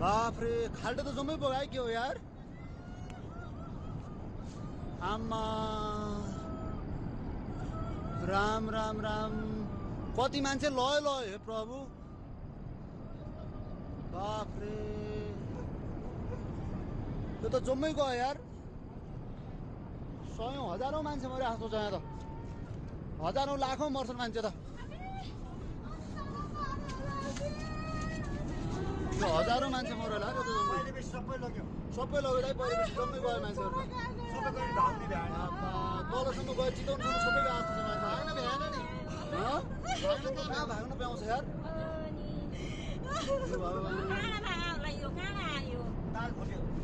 बाफ रे खाल्टो त जम्मै बगायो के हो यार आमा राम राम राम कति मान्छे लयो हे प्रभु बाफ रे यो त जम्मै गयो यार सयौं हजारौं मान्छे मरे आएको छ यहाँ त हजारौं लाखौं मर्छन् मान्छे त यो हजारौं मान्छे मर्यो होला यो त जम्मै सबै लग्यो परिवेश जम्मै गयो मान्छेहरु सबै गयो ढाल्ने भ्याएन तलसम्म गयो चितवनसम्म सबै गएको छ मान्छे भाग्न भ्याएन नि कहाँ भाग्न पाउँछ यार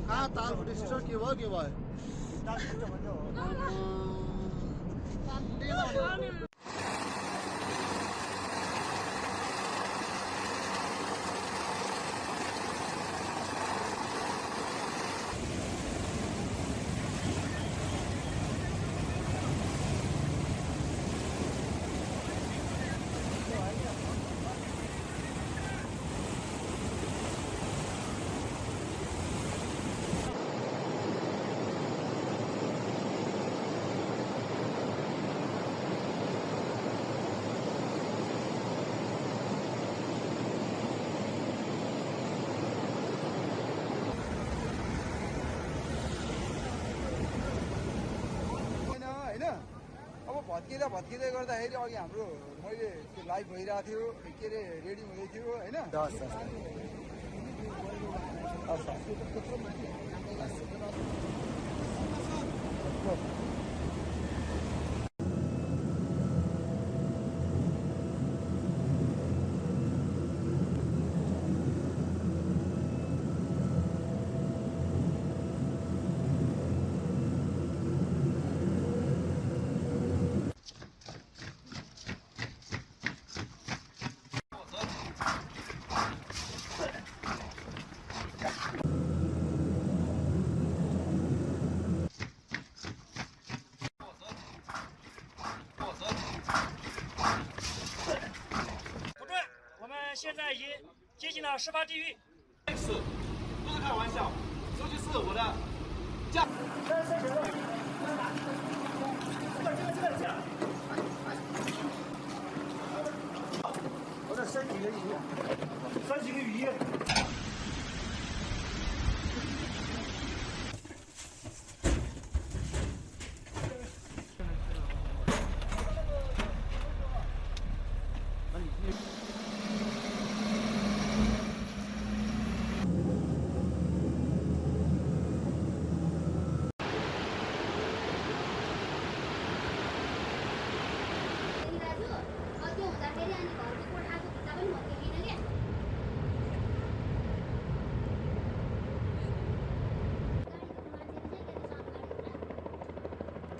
कहाँ ताल फुट्यो सिस्टर के भयो भत्किँदै गर्दाखेरि अघि हाम्रो मैले त्यो लाइभ भइरहेको थियो के अरे रेडी हुँदै थियो होइन现在已经接近了事发地域。不是开玩笑，这就是我的驾。我这升级个雨衣，升级个雨衣。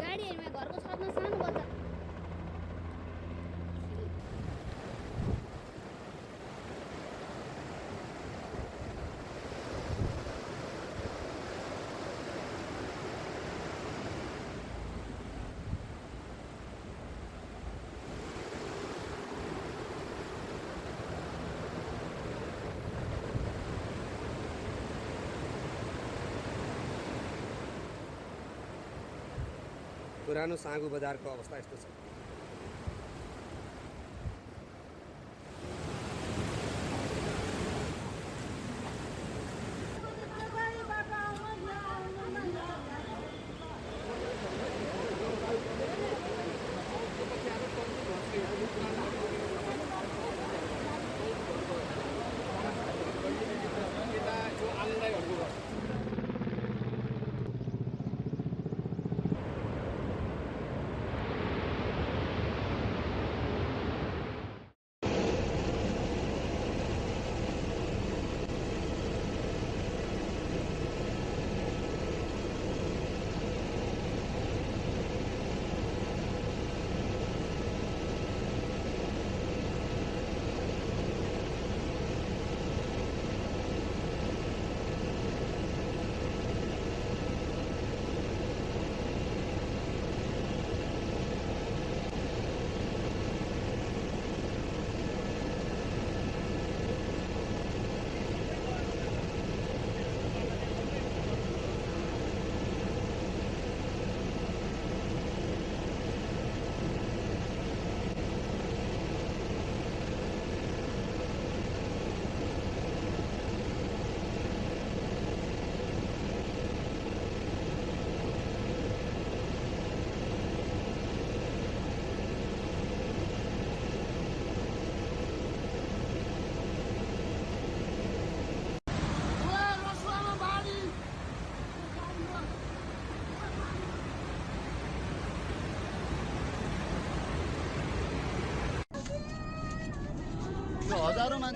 गाडीहरुमा घरको छतमा सानो बच्चा पुरानो साँगु बजारको अवस्था यस्तो छ।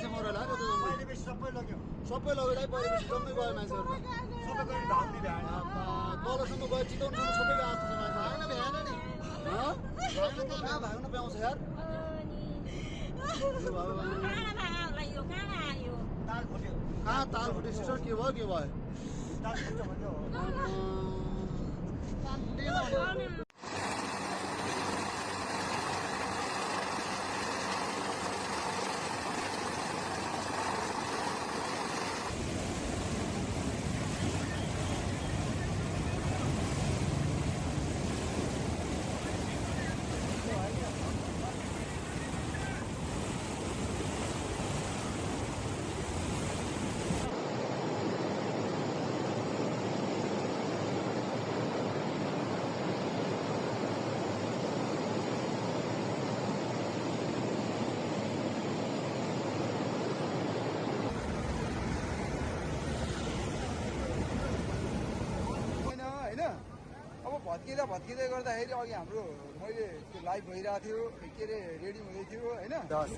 मान्छे मरेर आएको त जम्मै पहिलेपछि सबै लग्यो सबै लगेर पहिलेपछि जम्मै गयो मान्छेहरू सबै गएर धाउने भ्याएन तलसम्म गयो चितवनसम्म सबै गएको छ मान्छे आएन भ्याएन नि भाग्न त कहाँ भाग्न पाउँछ यार तार फुट्यो कहाँ ताल फुट्यो सिस्टर के भयो तार फुट्यो भन्यो होइन अब भत्किँदै गर्दाखेरि अघि हाम्रो मैले त्यो लाइभ भइरहेको थियो के अरे रेडी हुँदै थियो होइन दाजु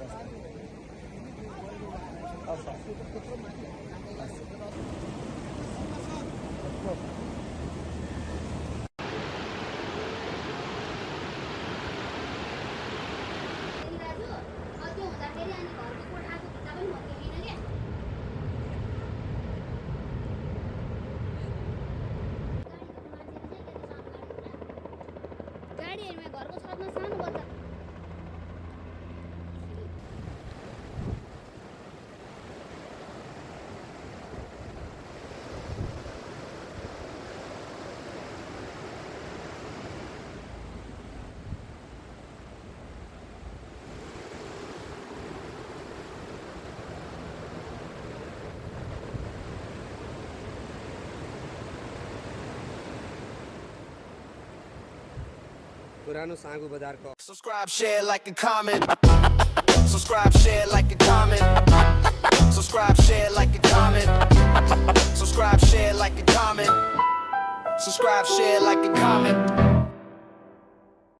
त्यो हुँदाखेरि अनि घरको कोठाको भित्ता पनि भत्किएन क्या गाडीहरूमा घरको छतमा सानो बच्चा पुरानो साँगु बजारको Subscribe, share, like, and comment. Subscribe, share, like, and comment. Subscribe, share, like, and comment. Subscribe, share, like, and comment. Subscribe, share, like, and comment.